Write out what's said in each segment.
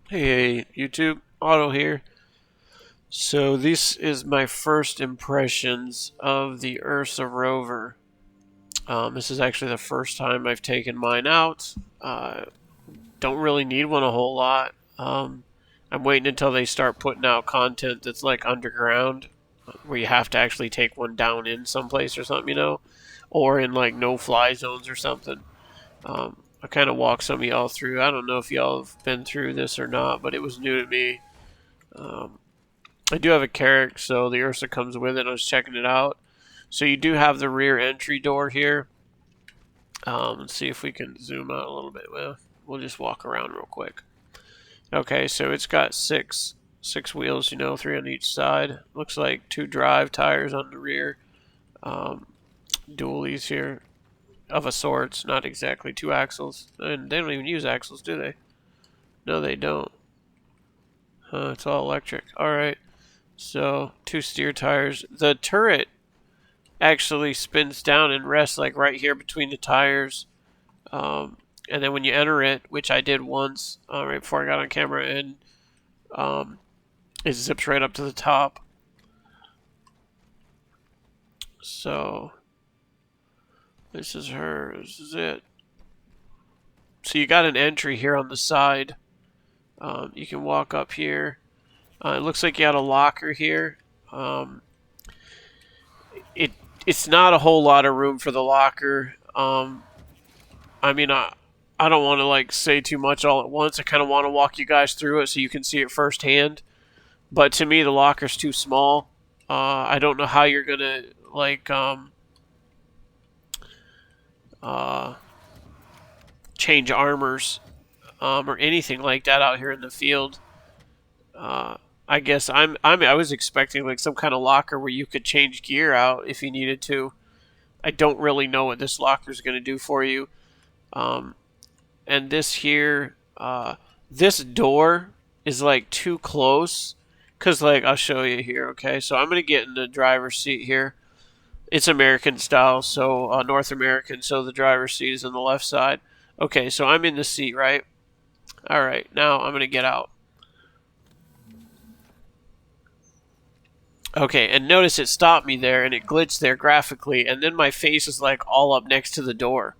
Hey, YouTube, Otto here. So this is my first impressions of the Ursa Rover. This is actually the first time I've taken mine out. Don't really need one a whole lot. I'm waiting until they start putting out content that's like underground, where you have to actually take one down in someplace or something, or in like no-fly zones or something. I kind of walked some of y'all through. I don't know if y'all have been through this or not, but it was new to me. Um, I do have a Carrick, so the Ursa comes with it. I was checking it out. So you do have the rear entry door here. Let's see if we can zoom out a little bit. Well, we'll just walk around real quick. Okay, so it's got six wheels, three on each side. Looks like two drive tires on the rear. Um, Dualies here of a sorts, not exactly two axles. And they don't even use axles, do they? No, they don't. It's all electric. All right. So two steer tires. The turret actually spins down and rests like right here between the tires. And then when you enter it, which I did once right before I got on camera, and um, it zips right up to the top. So this is her. This is it. So you got an entry here on the side. You can walk up here. It looks like you had a locker here. Um, it it's not a whole lot of room for the locker. I mean, I don't want to like say too much all at once. I kind of want to walk you guys through it so you can see it firsthand. But to me, the locker's too small. I don't know how you're gonna like uh, change armors or anything like that out here in the field. Uh, I guess I was expecting like some kind of locker where you could change gear out if you needed to. I don't really know what this locker is going to do for you. Um, and this here, this door is like too close. Cause like I'll show you here. Okay, so I'm gonna get in the driver's seat here. It's American style, so North American. So the driver's seat is on the left side. Okay, so I'm in the seat, right? All right, now I'm gonna get out. Okay, and notice it stopped me there and it glitched there graphically, and then my face is like all up next to the door,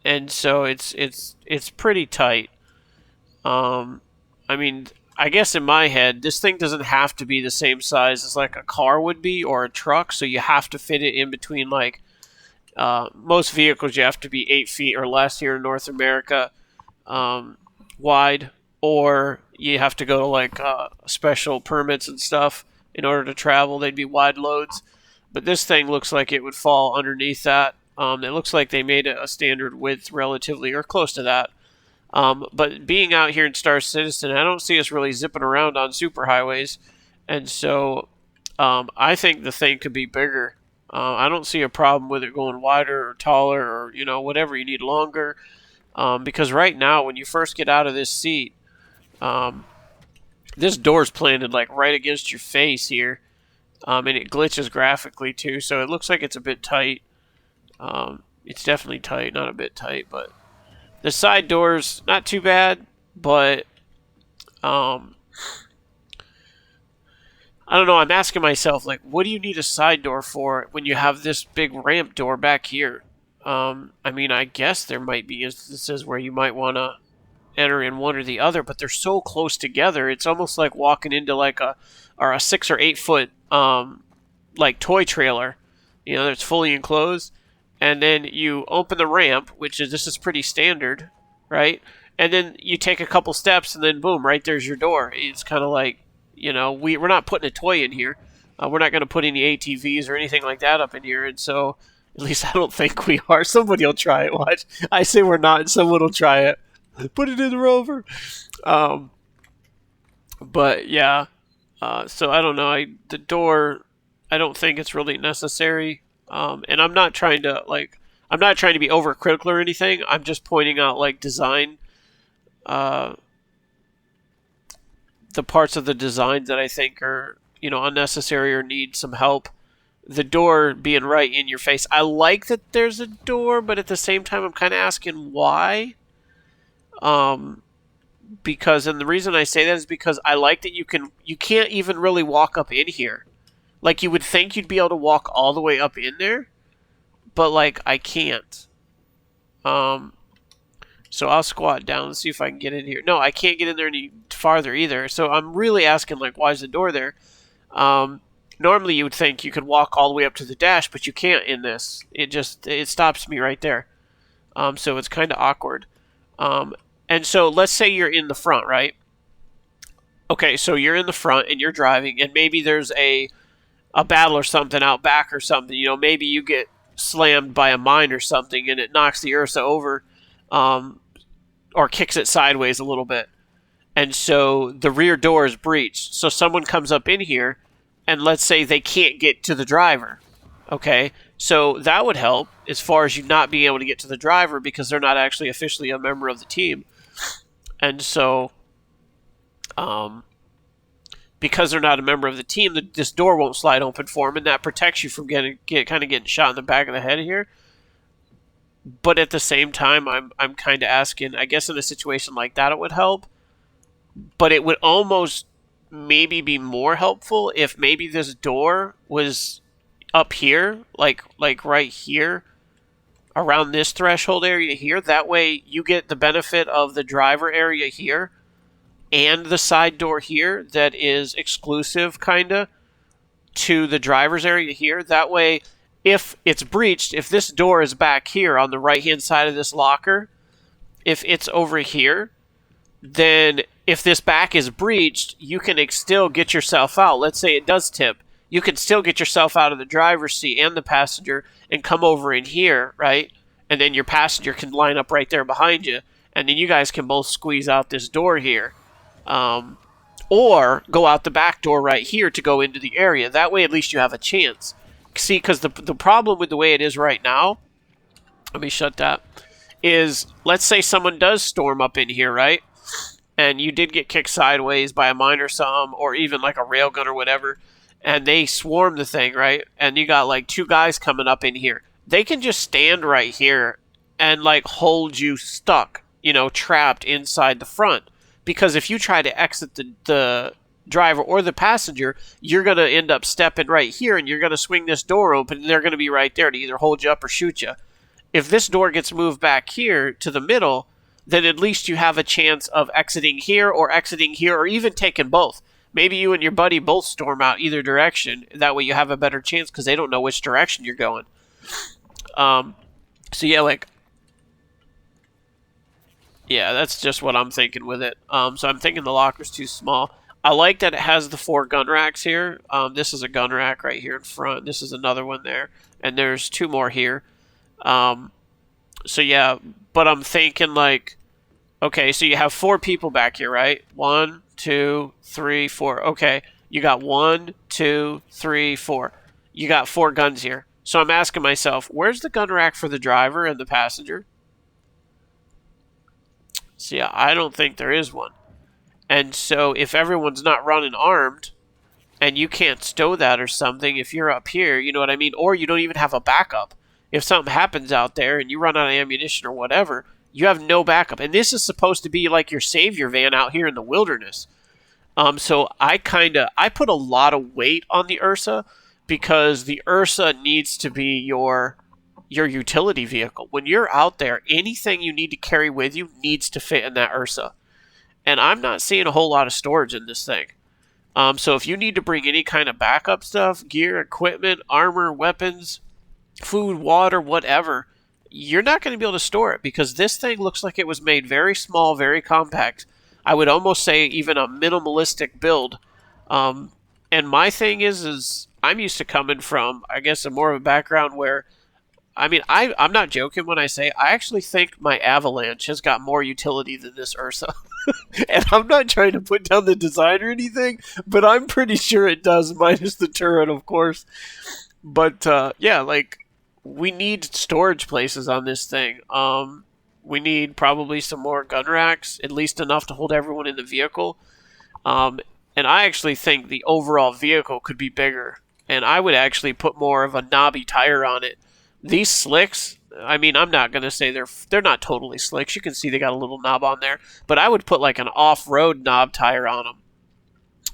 and so it's pretty tight. Um, I mean, I guess in my head, this thing doesn't have to be the same size as like a car would be or a truck, so you have to fit it in between like most vehicles. You have to be 8 feet or less here in North America um, wide, or you have to go to like special permits and stuff in order to travel. They'd be wide loads, but this thing looks like it would fall underneath that. It looks like they made it a standard width relatively or close to that. But being out here in Star Citizen, I don't see us really zipping around on superhighways, and so I think the thing could be bigger. I don't see a problem with it going wider or taller or whatever you need longer. Because right now, when you first get out of this seat, um, this door's planted like right against your face here, and it glitches graphically too. So it looks like it's a bit tight. It's definitely tight, not a bit tight, but the side doors not too bad, but um, I don't know. I'm asking myself, like, what do you need a side door for when you have this big ramp door back here? I mean, I guess there might be instances where you might want to enter in one or the other, but they're so close together. It's almost like walking into like a 6 or 8 foot like toy trailer, that's fully enclosed, and then you open the ramp, which is this is pretty standard, right? And then you take a couple steps, and then boom, right there's your door. It's kind of like we're not putting a toy in here. We're not going to put any ATVs or anything like that up in here, and so at least I don't think we are. Somebody will try it. Watch. I say we're not, and someone will try it. Put it in the rover. Um, but yeah, so I don't know. The door, I don't think it's really necessary. And I'm not trying to be overcritical or anything. I'm just pointing out like design, uh, the parts of the designs that I think are unnecessary or need some help. The door being right in your face. I like that there's a door, but at the same time, I'm kind of asking why. Um, because, and the reason I say that is because I like that you can't even really walk up in here. Like, you would think you'd be able to walk all the way up in there, but like I can't. So I'll squat down and see if I can get in here. No, I can't get in there any farther either. So I'm really asking, like, why is the door there? Normally you would think you could walk all the way up to the dash, but you can't in this. It stops me right there. So it's kind of awkward. And so let's say you're in the front, right? Okay, so you're in the front and you're driving, and maybe there's a battle or something out back or something. You know, maybe you get slammed by a mine or something, and it knocks the Ursa over, or kicks it sideways a little bit. And so the rear door is breached. So someone comes up in here, and let's say they can't get to the driver. Okay, so that would help as far as you not being able to get to the driver because they're not actually officially a member of the team. And so, because they're not a member of the team, this door won't slide open for them, and that protects you from getting shot in the back of the head here. But at the same time, I'm kind of asking, I guess in a situation like that it would help, but it would almost maybe be more helpful if maybe this door was up here, like right here, around this threshold area here. That way you get the benefit of the driver area here and the side door here that is exclusive, kinda, to the driver's area here. That way, if it's breached, if this door is back here on the right-hand side of this locker, if it's over here, then if this back is breached, you can still get yourself out. Let's say it does tip. You can still get yourself out of the driver's seat and the passenger and come over in here, right? And then your passenger can line up right there behind you, and then you guys can both squeeze out this door here. Or go out the back door right here to go into the area. That way at least you have a chance. See, because the problem with the way it is right now, let me shut that, is let's say someone does storm up in here, right? And you did get kicked sideways by a mine or something, or even like a railgun or whatever, and they swarm the thing, right? And you got like two guys coming up in here. They can just stand right here and like hold you stuck, you know, trapped inside the front. Because if you try to exit the driver or the passenger, you're going to end up stepping right here, and you're going to swing this door open, and they're going to be right there to either hold you up or shoot you. If this door gets moved back here to the middle, then at least you have a chance of exiting here, or even taking both. Maybe you and your buddy both storm out either direction. That way you have a better chance because they don't know which direction you're going. So yeah, like, yeah, that's just what I'm thinking with it. So I'm thinking the locker's too small. I like that it has the 4 gun racks here. This is a gun rack right here in front. This is another one there. And there's 2 more here. So yeah, but I'm thinking like, okay, so you have 4 people back here, right? 1, 2, 3, 4. Okay, you got 1, 2, 3, 4. You got 4 guns here. So I'm asking myself, where's the gun rack for the driver and the passenger? So yeah, I don't think there is one. And so if everyone's not running armed, and you can't stow that or something, if you're up here, you know what I mean? Or you don't even have a backup. If something happens out there and you run out of ammunition or whatever, you have no backup. And this is supposed to be like your savior van out here in the wilderness. So I put a lot of weight on the Ursa because the Ursa needs to be your utility vehicle. When you're out there, anything you need to carry with you needs to fit in that Ursa. And I'm not seeing a whole lot of storage in this thing. So if you need to bring any kind of backup stuff, gear, equipment, armor, weapons, food, water, whatever, you're not going to be able to store it because this thing looks like it was made very small, very compact. I would almost say even a minimalistic build. And my thing is I'm used to coming from, I guess, a more of a background where, I mean, I'm not joking when I say I actually think my Avalanche has got more utility than this Ursa. And I'm not trying to put down the design or anything, but I'm pretty sure it does, minus the turret, of course. But, yeah, like, we need storage places on this thing. We need probably some more gun racks, at least enough to hold everyone in the vehicle. And I actually think the overall vehicle could be bigger. And I would actually put more of a knobby tire on it. These slicks, I mean, I'm not gonna say they're not totally slicks. You can see they got a little knob on there, but I would put like an off-road knob tire on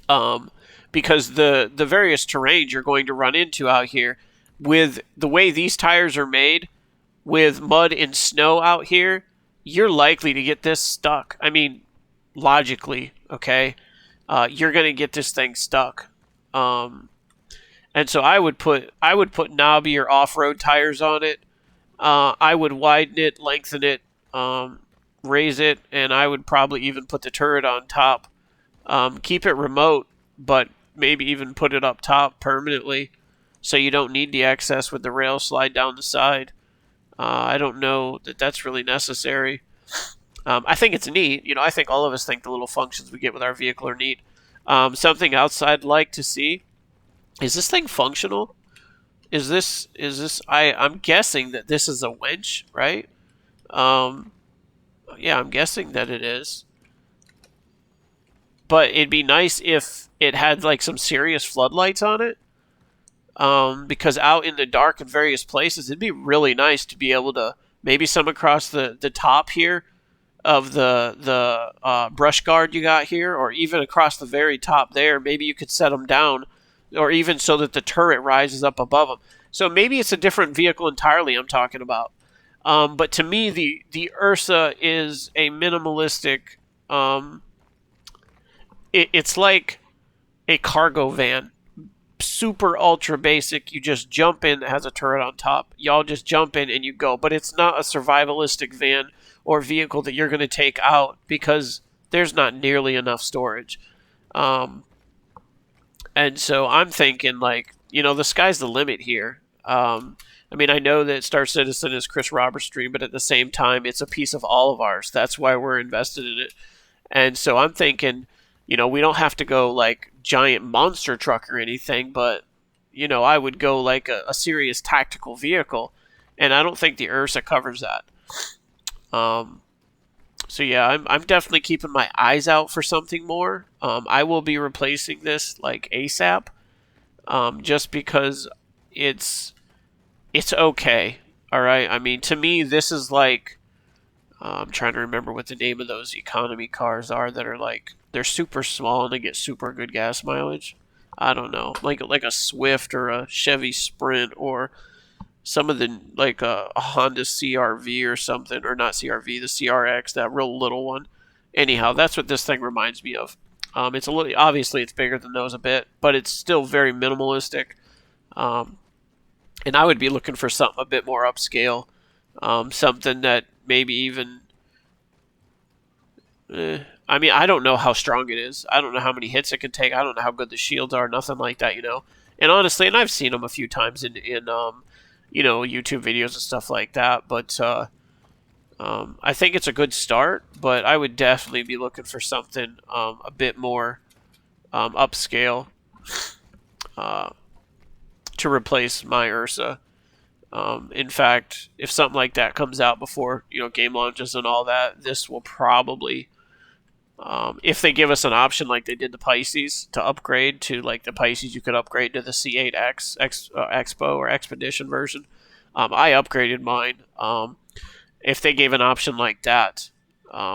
them, because the various terrains you're going to run into out here, with the way these tires are made, with mud and snow out here, you're likely to get this stuck. I mean, logically, okay, you're gonna get this thing stuck. And so I would put knobby or off-road tires on it. I would widen it, lengthen it, raise it, and I would probably even put the turret on top. Keep it remote, but maybe even put it up top permanently, so you don't need the excess with the rail slide down the side. I don't know that that's really necessary. I think it's neat. I think all of us think the little functions we get with our vehicle are neat. Something else I'd like to see, is this thing functional? I'm guessing that this is a winch, right? Um, yeah, I'm guessing that it is. But it'd be nice if it had like some serious floodlights on it. Because out in the dark in various places, it'd be really nice to be able to maybe some across the top here of the brush guard you got here, or even across the very top there. Maybe you could set them down, or even so that the turret rises up above them. So maybe it's a different vehicle entirely I'm talking about. But to me, the Ursa is a minimalistic. It's like a cargo van, super ultra basic. You just jump in. It has a turret on top. Y'all just jump in and you go. But it's not a survivalistic van or vehicle that you're going to take out, because there's not nearly enough storage. And so I'm thinking, like, the sky's the limit here. I mean, I know that Star Citizen is Chris Roberts' dream, but at the same time, it's a piece of all of ours. That's why we're invested in it. And so I'm thinking, we don't have to go like giant monster truck or anything, but, I would go like a serious tactical vehicle. And I don't think the Ursa covers that. So yeah, I'm definitely keeping my eyes out for something more. I will be replacing this like ASAP, just because it's okay. All right. I mean, to me, this is like, I'm trying to remember what the name of those economy cars are that are like, they're super small and they get super good gas mileage. I don't know, like a Swift or a Chevy Sprint, or some of the like a Honda CRV or something, or not CRV, the CRX, that real little one. Anyhow, that's what this thing reminds me of. It's a little, obviously it's bigger than those a bit, but it's still very minimalistic. And I would be looking for something a bit more upscale, something that maybe even. I mean, I don't know how strong it is. I don't know how many hits it can take. I don't know how good the shields are. Nothing like that, And honestly, and I've seen them a few times in YouTube videos and stuff like that. But I think it's a good start. But I would definitely be looking for something a bit more upscale to replace my Ursa. In fact, if something like that comes out before game launches and all that, this will probably, if they give us an option like they did the Pisces to upgrade to like the Pisces, you could upgrade to the C8X Expo or Expedition version. I upgraded mine. If they gave an option like that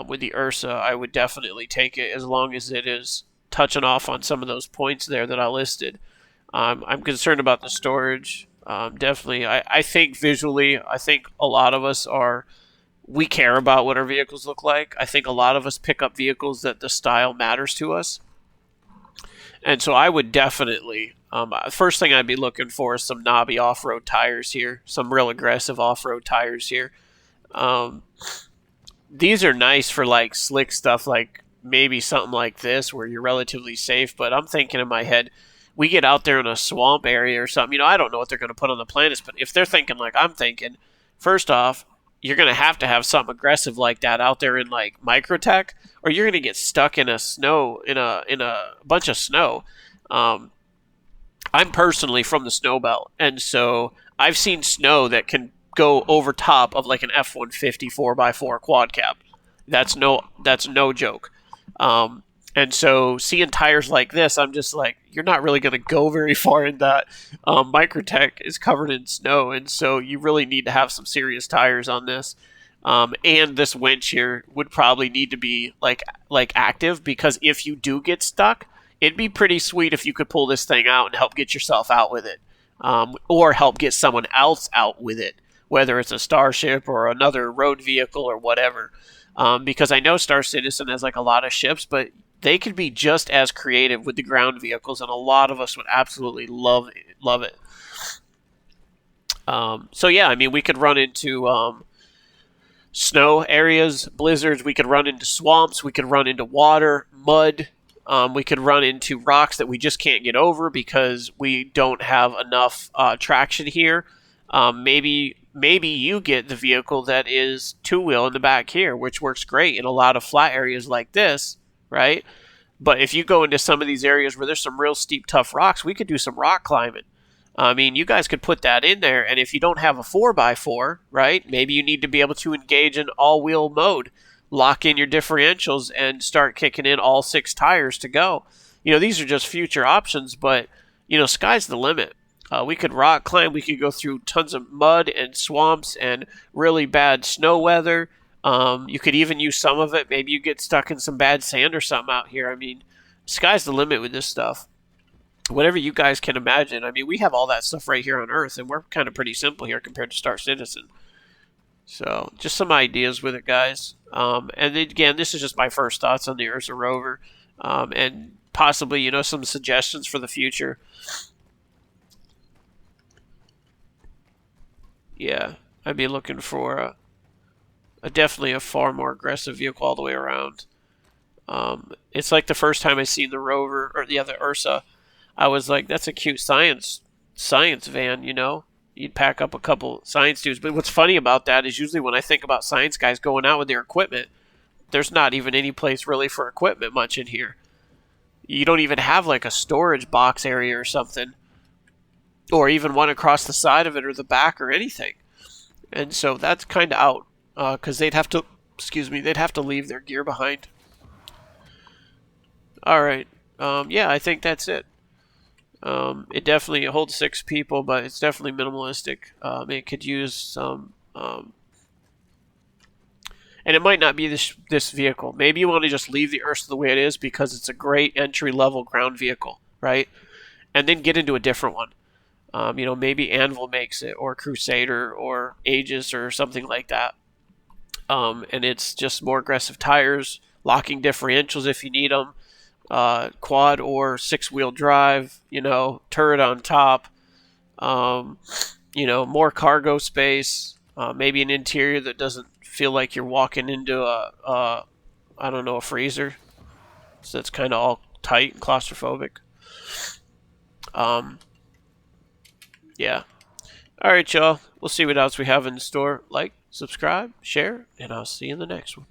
with the Ursa, I would definitely take it, as long as it is touching off on some of those points there that I listed. I'm concerned about the storage. Definitely, I think visually, I think a lot of us we care about what our vehicles look like. I think a lot of us pick up vehicles that the style matters to us. And so I would definitely, first thing I'd be looking for is some knobby off-road tires here, some real aggressive off-road tires here. These are nice for like slick stuff, like maybe something like this where you're relatively safe, but I'm thinking in my head, we get out there in a swamp area or something, I don't know what they're going to put on the planets, but if they're thinking like I'm thinking, first off, you're going to have something aggressive like that out there in like Microtech, or you're going to get stuck in a bunch of snow. I'm personally from the snow belt, and so I've seen snow that can go over top of like an F-150 4x4 quad cab. That's no joke. And And so seeing tires like this, I'm just like, you're not really going to go very far in that. Microtech is covered in snow, and so you really need to have some serious tires on this. And this winch here would probably need to be like active, because if you do get stuck, it'd be pretty sweet if you could pull this thing out and help get yourself out with it, or help get someone else out with it, whether it's a Starship or another road vehicle or whatever. Because I know Star Citizen has like a lot of ships, but they could be just as creative with the ground vehicles, and a lot of us would absolutely love it. So yeah, I mean, we could run into snow areas, blizzards. We could run into swamps. We could run into water, mud. We could run into rocks that we just can't get over because we don't have enough traction here. Maybe you get the vehicle that is two-wheel in the back here, which works great in a lot of flat areas like this, right? But if you go into some of these areas where there's some real steep, tough rocks, we could do some rock climbing. I mean, you guys could put that in there, and if you don't have a 4x4, right, maybe you need to be able to engage in all-wheel mode, lock in your differentials, and start kicking in all 6 tires to go. You know, these are just future options, but, you know, sky's the limit. We could rock climb. We could go through tons of mud and swamps and really bad snow weather. You could even use some of it. Maybe you get stuck in some bad sand or something out here. I mean, sky's the limit with this stuff. Whatever you guys can imagine. I mean, we have all that stuff right here on Earth, and we're kind of pretty simple here compared to Star Citizen. So, just some ideas with it, guys. And again, this is just my first thoughts on the Ursa Rover, and possibly, you know, some suggestions for the future. Yeah, I'd be looking for definitely a far more aggressive vehicle all the way around. It's like the first time I seen the Rover, or the other Ursa, I was like, that's a cute science van, you know? You'd pack up a couple science dudes. But what's funny about that is usually when I think about science guys going out with their equipment, there's not even any place really for equipment much in here. You don't even have like a storage box area or something, or even one across the side of it or the back or anything. And so that's kind of out, because they'd have to, they'd have to leave their gear behind. All right. Yeah, I think that's it. It definitely holds 6 people, but it's definitely minimalistic. It could use some, and it might not be this vehicle. Maybe you want to just leave the Ursa the way it is because it's a great entry-level ground vehicle, right? And then get into a different one. You know, maybe Anvil makes it, or Crusader, or Aegis, or something like that. And it's just more aggressive tires, locking differentials if you need them. Quad or 6-wheel drive, you know, turret on top, you know, more cargo space, maybe an interior that doesn't feel like you're walking into I don't know, a freezer. So it's kind of all tight and claustrophobic. Yeah. All right, y'all. We'll see what else we have in store. Like, subscribe, share, and I'll see you in the next one.